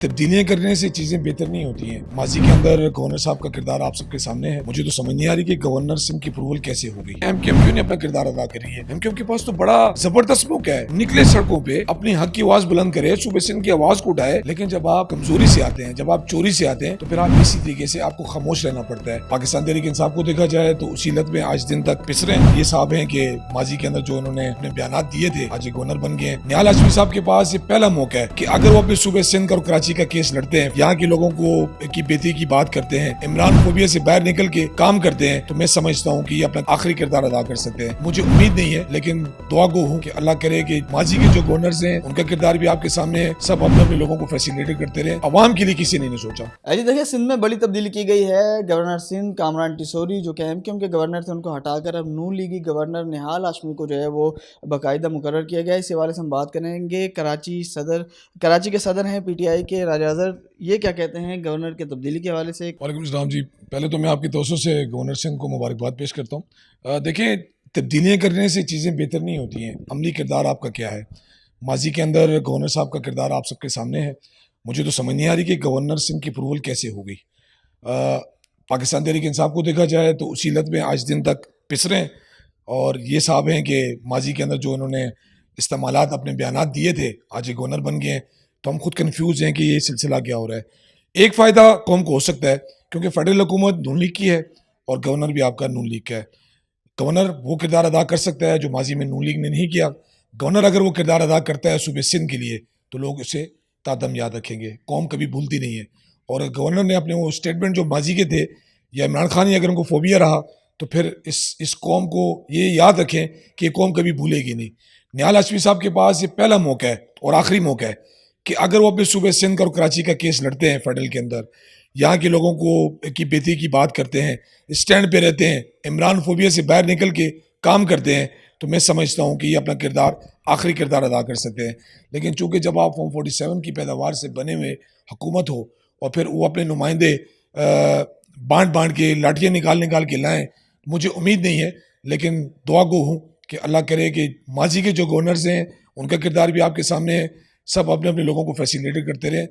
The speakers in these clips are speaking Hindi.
तब्दीलियां करने से चीजें बेहतर नहीं होती हैं। माजी के अंदर गवर्नर साहब का किरदार आप सबके सामने है। मुझे तो समझ नहीं आ रही कि गवर्नर सिंह की अप्रूवल कैसे हो गई। एमक्यूएम ने अपना किरदार अदा करी है। एमक्यूएम के पास तो बड़ा जबरदस्त मौका है, निकले सड़कों पे अपनी हक की आवाज बुलंद करे, सुबह सिंह की आवाज को उठाए। लेकिन जब आप कमजोरी से आते हैं, जब आप चोरी से आते हैं, तो फिर आप इसी तरीके से आपको खामोश रहना पड़ता है। पाकिस्तान तहरीक इंसाफ को देखा जाए तो उसी लत में आज दिन तक पिस रहे हैं। ये साहब हैं कि माजी के अंदर जो इन्होंने अपने बयान दिए थे, आज गवर्नर बन गए हैं। निहाल हाशमी साहब के पास ये पहला मौका है कि अगर वो अपने सूबे सिंध और कराची का केस लड़ते हैं, यहाँ के लोगों को की बेटी की बात करते हैं, इमरान फोबिया से बाहर निकल के काम करते हैं, तो मैं समझता हूँ कि ये अपना आखिरी किरदार अदा कर सकते हैं। मुझे उम्मीद नहीं है, लेकिन दुआ गो हूँ कि अल्लाह करे कि माजी के जो गवर्नर्स हैं उनका किरदार भी आपके सामने है। सब अपने अपने लोगों को फैसिलिटेट करते रहे। अवाम के लिए किसी ने नहीं सोचा। जी देखिए, सिंध में बड़ी तब्दीली की गई है। गवर्नर सिंध कामरान टिसोरी जो कि एमक्यूएम के गवर्नर थे, उनको हटाकर अब नून लीगी गवर्नर निहाल हाशमी को जो है वो बाकायदा मुकर्रर किया गया है। इस हवाले से हम बात करेंगे। कराची के सदर हैं पीटीआई के राजा अजहर, ये क्या कहते हैं गवर्नर के तब्दीली के हवाले से। वालेकुम सलाम जी, पहले तो मैं आपकी तवज्जो से गवर्नर सिंह को मुबारकबाद पेश करता हूँ। देखें, तब्दीलियाँ करने से चीज़ें बेहतर नहीं होती हैं। अमली किरदार आपका क्या है? माजी के अंदर गवर्नर साहब का किरदार आप सबके सामने है। मुझे तो समझ नहीं आ रही कि गवर्नर सिंह की अप्रूवल कैसे हो गई। पाकिस्तान तहरीक इंसाफ को देखा जाए तो उसी लत में आज दिन तक पिस रहे हैं। और ये साहब हैं कि माजी के अंदर जो इन्होंने इस्तेमालात अपने बयान दिए थे, आज ये गवर्नर बन गए हैं, तो हम खुद कन्फ्यूज़ हैं कि ये सिलसिला क्या हो रहा है। एक फ़ायदा कौम को हो सकता है क्योंकि फेडरल हुकूमत नून लीग की है और गवर्नर भी आपका नून लीग का है। गवर्नर वो किरदार अदा कर सकता है जो माजी में नून लीग ने नहीं किया। गवर्नर अगर वो किरदार अदा करता है सूबे सिंध के लिए, तो लोग उसे तादम याद रखेंगे। कौम कभी भूलती नहीं है। और गवर्नर ने अपने वो स्टेटमेंट जो माजी के थे, या इमरान खान ही अगर उनको फोबिया रहा, तो फिर इस कौम को ये याद रखें कि ये कौम कभी भूलेगी नहीं। निहाल हाशमी साहब के पास ये पहला मौका है और आखिरी मौका है कि अगर वो अपने सूबे सिंध और कराची का केस लड़ते हैं फेडरल के अंदर, यहाँ के लोगों को की बेटी की बात करते हैं, स्टैंड पे रहते हैं, इमरान फोबिया से बाहर निकल के काम करते हैं, तो मैं समझता हूँ कि ये अपना किरदार आखिरी किरदार अदा कर सकते हैं। लेकिन चूंकि जब आप फॉर्म 47 की पैदावार से बने हुए हुकूमत हो और फिर वो अपने नुमाइंदे बांट के लाठियाँ निकाल के लाएं, मुझे उम्मीद नहीं है, लेकिन दुआ गो हूँ कि अल्लाह करे कि माजी के जो गवर्नर्स हैं उनका किरदार भी आपके सामने है। सब अपने अपने लोगों को फैसिलिटेट करते रहे।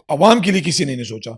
अवाम के लिए किसी ने नहीं सोचा।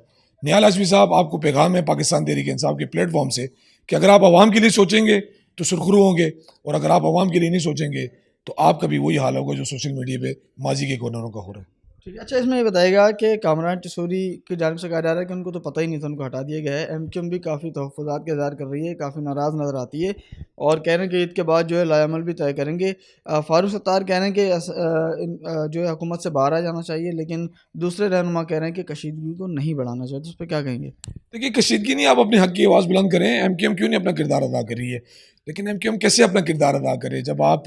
निहाल हाशमी साहब, आपको पैगाम है पाकिस्तान तहरीक इंसाफ के प्लेटफॉर्म से कि अगर आप अवाम के लिए सोचेंगे तो सुरखरू होंगे, और अगर आप अवाम के लिए नहीं सोचेंगे तो आपका भी वही हाल होगा जो सोशल मीडिया पे माजी के गवर्नरों का हो रहा है। ठीक है, अच्छा इसमें ये बताएगा कि कामरान टिसोरी की जानिब से कहा जा रहा है कि उनको तो पता ही नहीं था, उनको हटा दिया गया है। एमक्यूएम भी काफ़ी तहफ़्फ़ुज़ात का इज़हार कर रही है, काफ़ी नाराज़ नज़र आती है और कह रहे हैं कि ईद के बाद जो है लाएमल भी तय करेंगे। फ़ारूक सत्तार कह रहे हैं कि जो है हुकूमत से बाहर आ जाना चाहिए, लेकिन दूसरे रहनुमा कह रहे हैं कि कशीदगी को नहीं बढ़ाना चाहिए। तो उस पर क्या कहेंगे? देखिए, कशीदगी नहीं, आप अपने हक की आवाज़ बुलंद करें। एमक्यूएम क्यों नहीं अपना किरदार अदा कर रही है? लेकिन एमक्यूएम कैसे अपना किरदार अदा करे जब आप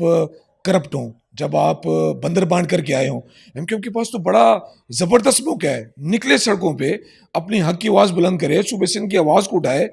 करप्ट हों, जब आप बंदर बांध करके आए हों? एमक्यूएम के पास तो बड़ा ज़बरदस्त मौका है, निकले सड़कों पे अपनी हक की आवाज़ बुलंद करे, सूबे सिंध की आवाज़ को उठाए।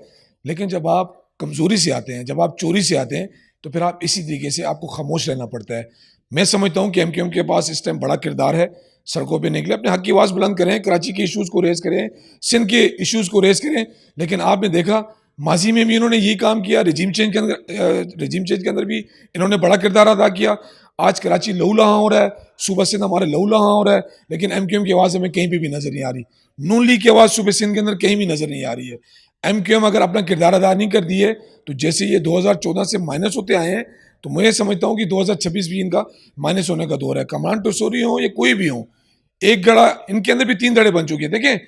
लेकिन जब आप कमज़ोरी से आते हैं, जब आप चोरी से आते हैं, तो फिर आप इसी तरीके से आपको खामोश रहना पड़ता है। मैं समझता हूँ कि एमक्यूएम के पास इस टाइम बड़ा किरदार है। सड़कों पे निकले, अपने हक की आवाज़ बुलंद करें, कराची के इशूज़ को रेज़ करें, सिंध के इशूज़ को रेज़ करें। लेकिन आपने देखा माजी में भी इन्होंने यही काम किया। रजीम चेंज के अंदर भी इन्होंने बड़ा किरदार अदा किया। आज कराची लहूलुहान हो रहा है, सूबा सिंध हमारे लहूलुहान हो रहा है, लेकिन एमक्यूएम की आवाज़ हमें कहीं पे भी नज़र नहीं आ रही। नून लीग की आवाज़ सूबे सिंध के अंदर कहीं भी नज़र नहीं आ रही है। एमक्यूएम अगर अपना किरदार अदा नहीं कर दी है, तो जैसे ये 2014 से माइनस होते आए हैं, तो मैं समझता हूँ कि 2026 भी इनका माइनस होने का दौर है। कामरान टिसोरी हो या कोई भी हो, एक गड़ा, इनके अंदर भी 3 धड़े बन चुके हैं। देखें,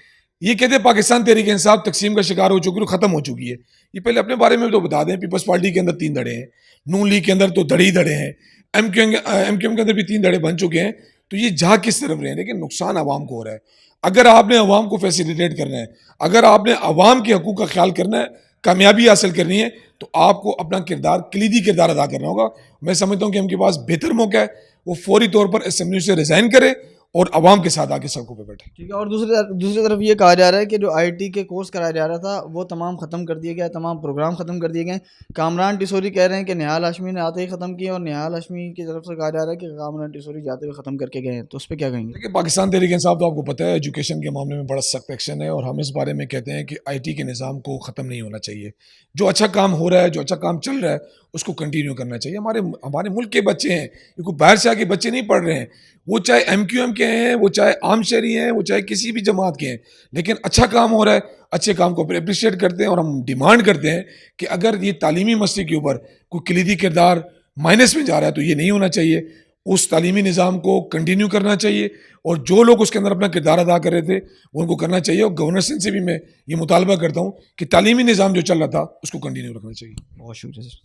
ये कहते हैं पाकिस्तान तहरीक इंसाफ तकसीम का शिकार हो चुकी है, खत्म हो चुकी है। ये पहले अपने बारे में तो बता दें। पीपल्स पार्टी के अंदर 3 धड़े हैं, नून लीग के अंदर तो धड़े ही धड़े हैं, एमक्यूएम के अंदर भी 3 धड़े बन चुके हैं। तो ये जा किस तरफ रहे हैं? लेकिन नुकसान आवाम को हो रहा है। अगर आपने अवाम को फैसिलिटेट करना है, अगर आपने अवाम के हकूक़ का ख्याल करना है, कामयाबी हासिल करनी है, तो आपको अपना किरदार, कलीदी किरदार अदा करना होगा। मैं समझता हूँ कि उनके पास बेहतर मौका है, वो फौरी तौर पर असेंबली से रिज़ाइन करे और अवाम के साथ आके सड़कों पे बैठे। ठीक है, और दूसरी तरफ ये कहा जा रहा है कि जो आईटी के कोर्स कराया जा रहा था वो तमाम ख़त्म कर दिया गया, तमाम प्रोग्राम ख़त्म कर दिए गए। कामरान टिसोरी कह रहे हैं कि निहाल हाशमी ने आते ही ख़त्म किए, और निहाल हाशमी की तरफ से कहा जा रहा है कि कामरान टिसोरी जाते हुए ख़त्म करके गए हैं। तो उस पर क्या कहेंगे? देखिए, पाकिस्तान तहरीक इंसाफ तो आपको पता है एजुकेशन के मामले में बड़ा सख्त एक्शन है, और हम इस बारे में कहते हैं कि आईटी के निज़ाम को ख़त्म नहीं होना चाहिए। जो अच्छा काम हो रहा है, जो अच्छा काम चल रहा है, उसको कंटिन्यू करना चाहिए। हमारे मुल्क के बच्चे हैं, ये कोई बाहर से आके बच्चे नहीं पढ़ रहे हैं। वो चाहे एमक्यूएम के हैं, वो चाहे आम शहरी हैं, वो चाहे किसी भी जमात के हैं, लेकिन अच्छा काम हो रहा है, अच्छे काम को अप्रिशिएट करते हैं और हम डिमांड करते हैं कि अगर ये तालीमी मसले के ऊपर कोई कलीदी किरदार माइनस में जा रहा है तो ये नहीं होना चाहिए, उस तालीमी निज़ाम को कंटिन्यू करना चाहिए और जो लोग उसके अंदर अपना किरदार अदा कर रहे थे उनको करना चाहिए। और गवर्नर से भी मैं ये मुतालबा करता हूँ कि तालीमी निज़ाम जो चल रहा था उसको कंटिन्यू रखना चाहिए। बहुत शुक्रिया सर।